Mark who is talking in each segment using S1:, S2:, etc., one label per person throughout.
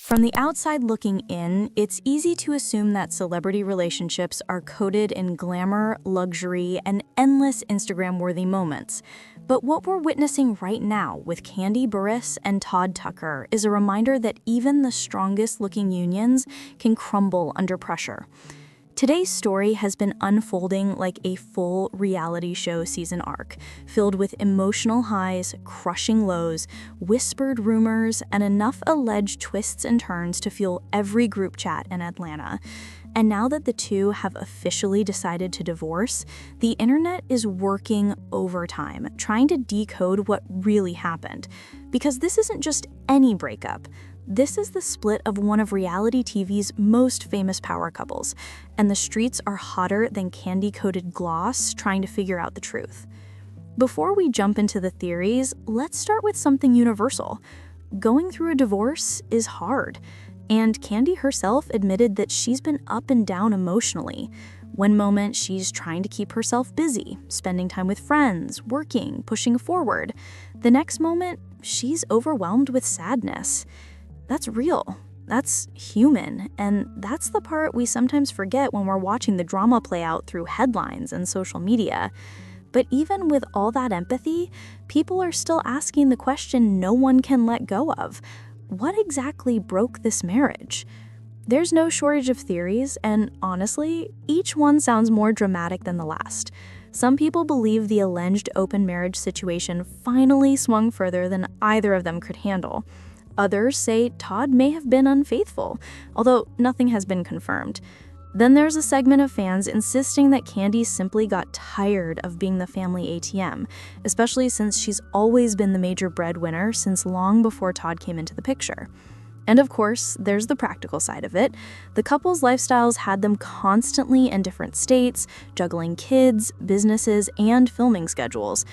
S1: From the outside looking in, it's easy to assume that celebrity relationships are coated in glamour, luxury, and endless Instagram-worthy moments. But what we're witnessing right now with Kandi Burruss and Todd Tucker is a reminder that even the strongest-looking unions can crumble under pressure. Today's story has been unfolding like a full reality show season arc, filled with emotional highs, crushing lows, whispered rumors, and enough alleged twists and turns to fuel every group chat in Atlanta. And now that the two have officially decided to divorce, the internet is working overtime, trying to decode what really happened. Because this isn't just any breakup. This is the split of one of reality TV's most famous power couples, and the streets are hotter than candy-coated gloss trying to figure out the truth. Before we jump into the theories, let's start with something universal. Going through a divorce is hard, and Kandi herself admitted that she's been up and down emotionally. One moment, she's trying to keep herself busy, spending time with friends, working, pushing forward. The next moment, she's overwhelmed with sadness. That's real, that's human, and that's the part we sometimes forget when we're watching the drama play out through headlines and social media. But even with all that empathy, people are still asking the question no one can let go of. What exactly broke this marriage? There's no shortage of theories, and honestly, each one sounds more dramatic than the last. Some people believe the alleged open marriage situation finally swung further than either of them could handle. Others say Todd may have been unfaithful, although nothing has been confirmed. Then there's a segment of fans insisting that Kandi simply got tired of being the family ATM, especially since she's always been the major breadwinner since long before Todd came into the picture. And of course, there's the practical side of it. The couple's lifestyles had them constantly in different states, juggling kids, businesses, and filming schedules.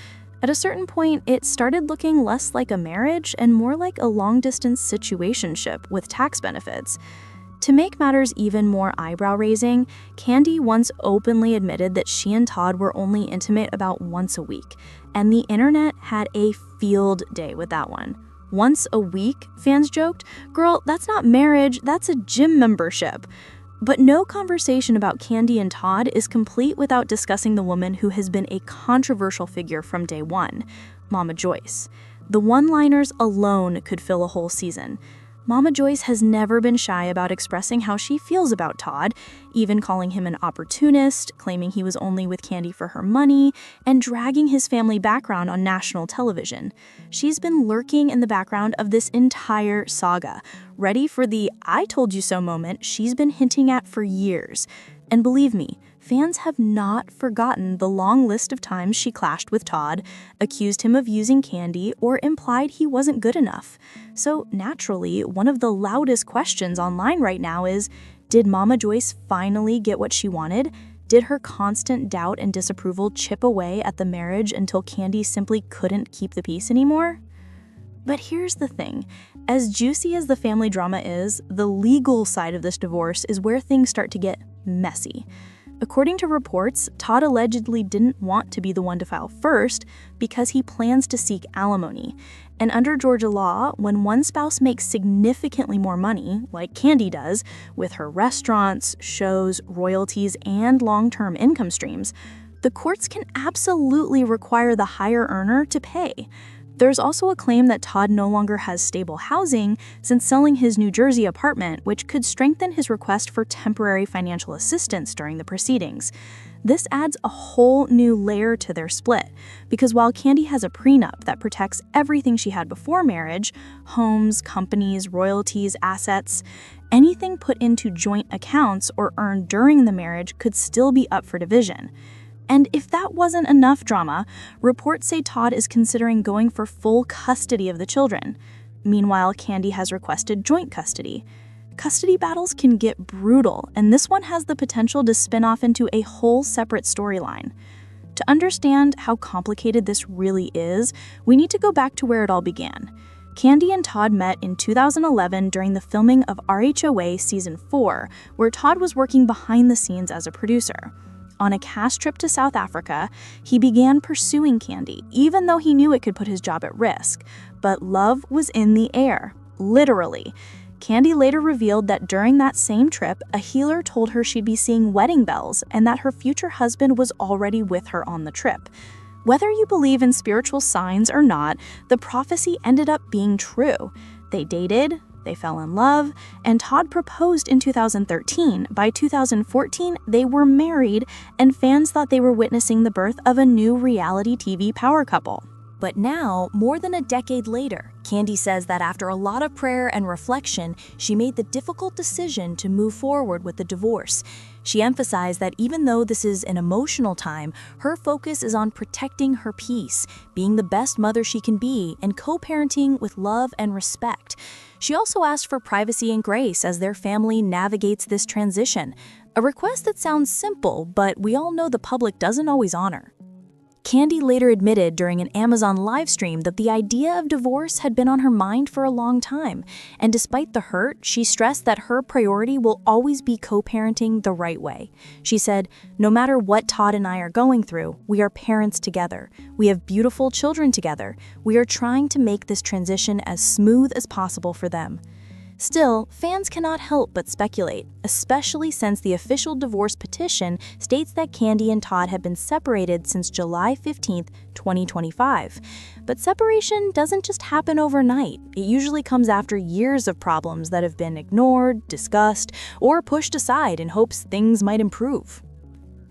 S1: At a certain point, it started looking less like a marriage and more like a long-distance situationship with tax benefits. To make matters even more eyebrow-raising, Kandi once openly admitted that she and Todd were only intimate about once a week, and the internet had a field day with that one. Once a week, fans joked, "Girl, that's not marriage, that's a gym membership." But no conversation about Kandi and Todd is complete without discussing the woman who has been a controversial figure from day one, Mama Joyce. The one-liners alone could fill a whole season. Mama Joyce has never been shy about expressing how she feels about Todd, even calling him an opportunist, claiming he was only with Kandi for her money, and dragging his family background on national television. She's been lurking in the background of this entire saga, ready for the "I told you so" moment she's been hinting at for years. And believe me, fans have not forgotten the long list of times she clashed with Todd, accused him of using Kandi, or implied he wasn't good enough. So naturally, one of the loudest questions online right now is, did Mama Joyce finally get what she wanted? Did her constant doubt and disapproval chip away at the marriage until Kandi simply couldn't keep the peace anymore? But here's the thing. As juicy as the family drama is, the legal side of this divorce is where things start to get messy. According to reports, Todd allegedly didn't want to be the one to file first because he plans to seek alimony. And under Georgia law, when one spouse makes significantly more money, like Kandi does, with her restaurants, shows, royalties, and long-term income streams, the courts can absolutely require the higher earner to pay. There's also a claim that Todd no longer has stable housing since selling his New Jersey apartment, which could strengthen his request for temporary financial assistance during the proceedings. This adds a whole new layer to their split, because while Kandi has a prenup that protects everything she had before marriage, homes, companies, royalties, assets, anything put into joint accounts or earned during the marriage could still be up for division. And if that wasn't enough drama, reports say Todd is considering going for full custody of the children. Meanwhile, Kandi has requested joint custody. Custody battles can get brutal, and this one has the potential to spin off into a whole separate storyline. To understand how complicated this really is, we need to go back to where it all began. Kandi and Todd met in 2011 during the filming of RHOA Season 4, where Todd was working behind the scenes as a producer. On a cast trip to South Africa, he began pursuing Kandi, even though he knew it could put his job at risk. But love was in the air, literally. Kandi later revealed that during that same trip, a healer told her she'd be seeing wedding bells and that her future husband was already with her on the trip. Whether you believe in spiritual signs or not, the prophecy ended up being true. They dated, they fell in love, and Todd proposed in 2013. By 2014, they were married, and fans thought they were witnessing the birth of a new reality TV power couple. But now, more than a decade later, Kandi says that after a lot of prayer and reflection, she made the difficult decision to move forward with the divorce. She emphasized that even though this is an emotional time, her focus is on protecting her peace, being the best mother she can be, and co-parenting with love and respect. She also asked for privacy and grace as their family navigates this transition, a request that sounds simple, but we all know the public doesn't always honor. Kandi later admitted during an Amazon livestream that the idea of divorce had been on her mind for a long time, and despite the hurt, she stressed that her priority will always be co-parenting the right way. She said, "No matter what Todd and I are going through, we are parents together. We have beautiful children together. We are trying to make this transition as smooth as possible for them." Still, fans cannot help but speculate, especially since the official divorce petition states that Kandi and Todd have been separated since July 15, 2025. But separation doesn't just happen overnight. It usually comes after years of problems that have been ignored, discussed, or pushed aside in hopes things might improve.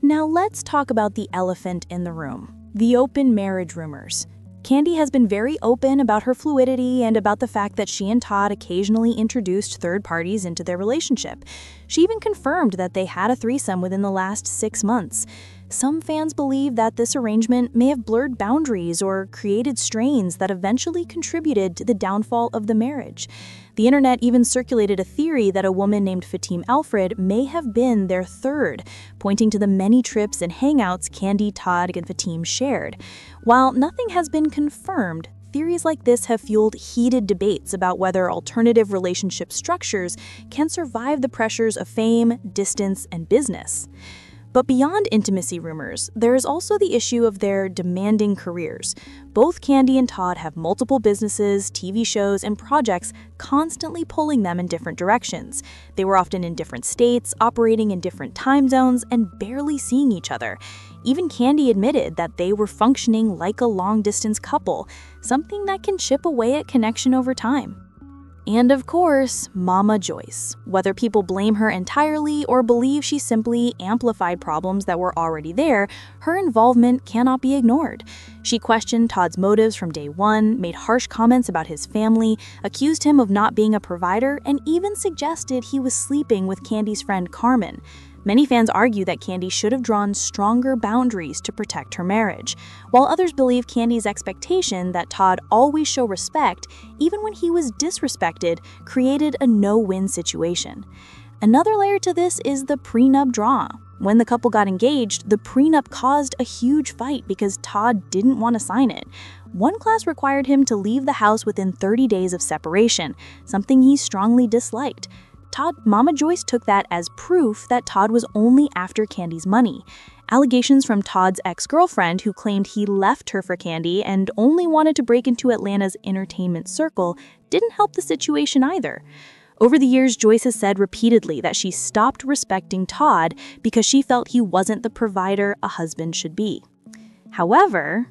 S1: Now let's talk about the elephant in the room, the open marriage rumors. Kandi has been very open about her fluidity and about the fact that she and Todd occasionally introduced third parties into their relationship. She even confirmed that they had a threesome within the last 6 months. Some fans believe that this arrangement may have blurred boundaries or created strains that eventually contributed to the downfall of the marriage. The internet even circulated a theory that a woman named Fatim Alfred may have been their third, pointing to the many trips and hangouts Kandi, Todd, and Fatim shared. While nothing has been confirmed, theories like this have fueled heated debates about whether alternative relationship structures can survive the pressures of fame, distance, and business. But beyond intimacy rumors, there is also the issue of their demanding careers. Both Kandi and Todd have multiple businesses, TV shows, and projects constantly pulling them in different directions. They were often in different states, operating in different time zones, and barely seeing each other. Even Kandi admitted that they were functioning like a long-distance couple, something that can chip away at connection over time. And of course, Mama Joyce. Whether people blame her entirely or believe she simply amplified problems that were already there, her involvement cannot be ignored. She questioned Todd's motives from day one, made harsh comments about his family, accused him of not being a provider, and even suggested he was sleeping with Kandi's friend Carmen. Many fans argue that Kandi should have drawn stronger boundaries to protect her marriage, while others believe Kandi's expectation that Todd always show respect, even when he was disrespected, created a no-win situation. Another layer to this is the prenup drama. When the couple got engaged, the prenup caused a huge fight because Todd didn't want to sign it. One clause required him to leave the house within 30 days of separation, something he strongly disliked. Mama Joyce took that as proof that Todd was only after Kandi's money. Allegations from Todd's ex-girlfriend, who claimed he left her for Kandi and only wanted to break into Atlanta's entertainment circle, didn't help the situation either. Over the years, Joyce has said repeatedly that she stopped respecting Todd because she felt he wasn't the provider a husband should be. However,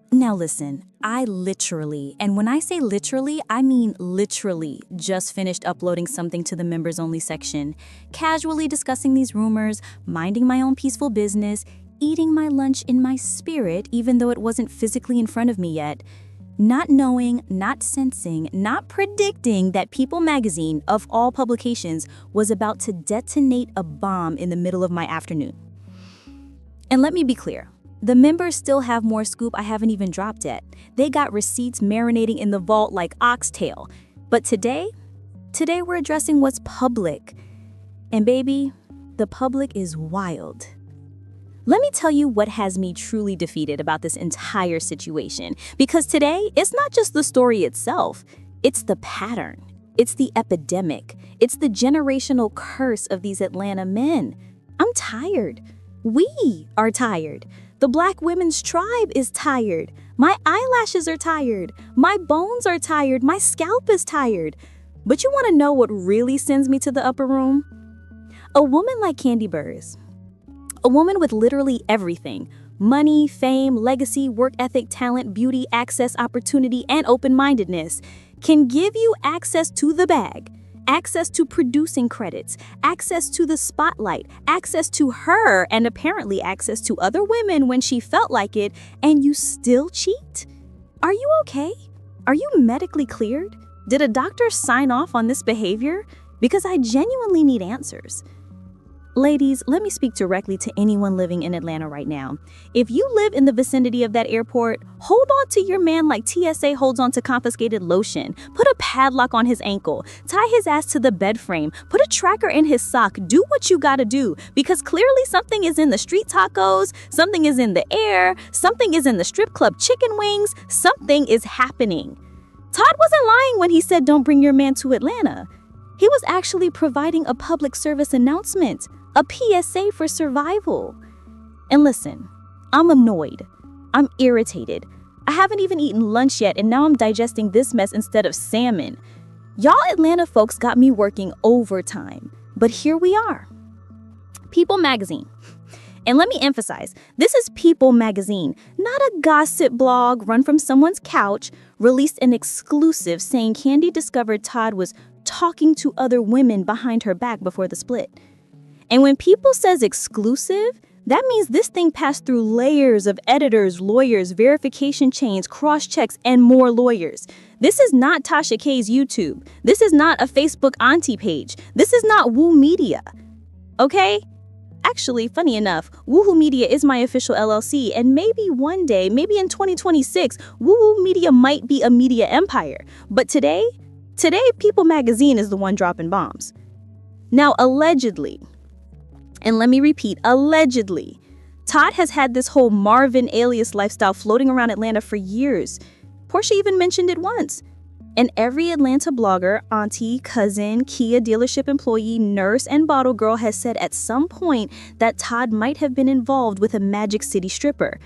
S1: now listen, I literally, and when I say literally, I mean literally, just finished uploading something to the members-only section, casually discussing these rumors, minding my own peaceful business, eating my lunch in my spirit even though it wasn't physically in front of me yet, not knowing, not sensing, not predicting that People magazine, of all publications, was about to detonate a bomb in the middle of my afternoon. And let me be clear. The members still have more scoop I haven't even dropped yet. They got receipts marinating in the vault like oxtail. But today we're addressing what's public. And baby, the public is wild. Let me tell you what has me truly defeated about this entire situation. Because today, it's not just the story itself. It's the pattern. It's the epidemic. It's the generational curse of these Atlanta men. I'm tired. We are tired. The Black women's tribe is tired. My eyelashes are tired. My bones are tired. My scalp is tired. But you want to know what really sends me to the upper room? A woman like Kandi Burruss. A woman with literally everything: money, fame, legacy, work ethic, talent, beauty, access, opportunity, and open-mindedness, can give you access to the bag, access to producing credits, access to the spotlight, access to her, and apparently access to other women when she felt like it, and you still cheat? Are you okay? Are you medically cleared? Did a doctor sign off on this behavior? Because I genuinely need answers. Ladies, let me speak directly to anyone living in Atlanta right now. If you live in the vicinity of that airport, hold on to your man like TSA holds on to confiscated lotion. Put a padlock on his ankle. Tie his ass to the bed frame. Put a tracker in his sock. Do what you gotta do, because clearly something is in the street tacos, something is in the air, something is in the strip club chicken wings, something is happening. Todd wasn't lying when he said don't bring your man to Atlanta. He was actually providing a public service announcement, a PSA for survival. And listen, I'm annoyed. I'm irritated. I haven't even eaten lunch yet, and now I'm digesting this mess instead of salmon. Y'all Atlanta folks got me working overtime, but here we are. People Magazine. And let me emphasize, this is People Magazine, not a gossip blog run from someone's couch, released an exclusive saying Kandi discovered Todd was talking to other women behind her back before the split. And when People says exclusive, that means this thing passed through layers of editors, lawyers, verification chains, cross-checks, and more lawyers. This is not Tasha K's YouTube. This is not a Facebook auntie page. This is not Woo Media. Okay? Actually, funny enough, Woohoo Media is my official LLC, and maybe one day, maybe in 2026, Woohoo Media might be a media empire. But today, People Magazine is the one dropping bombs. Now, allegedly, and let me repeat, allegedly, Todd has had this whole Marvin alias lifestyle floating around Atlanta for years. Portia even mentioned it once. And every Atlanta blogger, auntie, cousin, Kia dealership employee, nurse, and bottle girl has said at some point that Todd might have been involved with a Magic City stripper.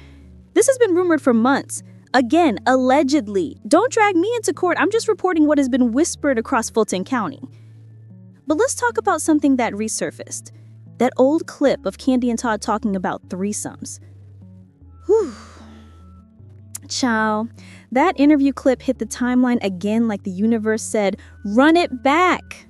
S1: This has been rumored for months. Again, allegedly. Don't drag me into court. I'm just reporting what has been whispered across Fulton County. But let's talk about something that resurfaced. That old clip of Kandi and Todd talking about threesomes. Whew. Ciao. That interview clip hit the timeline again like the universe said, run it back.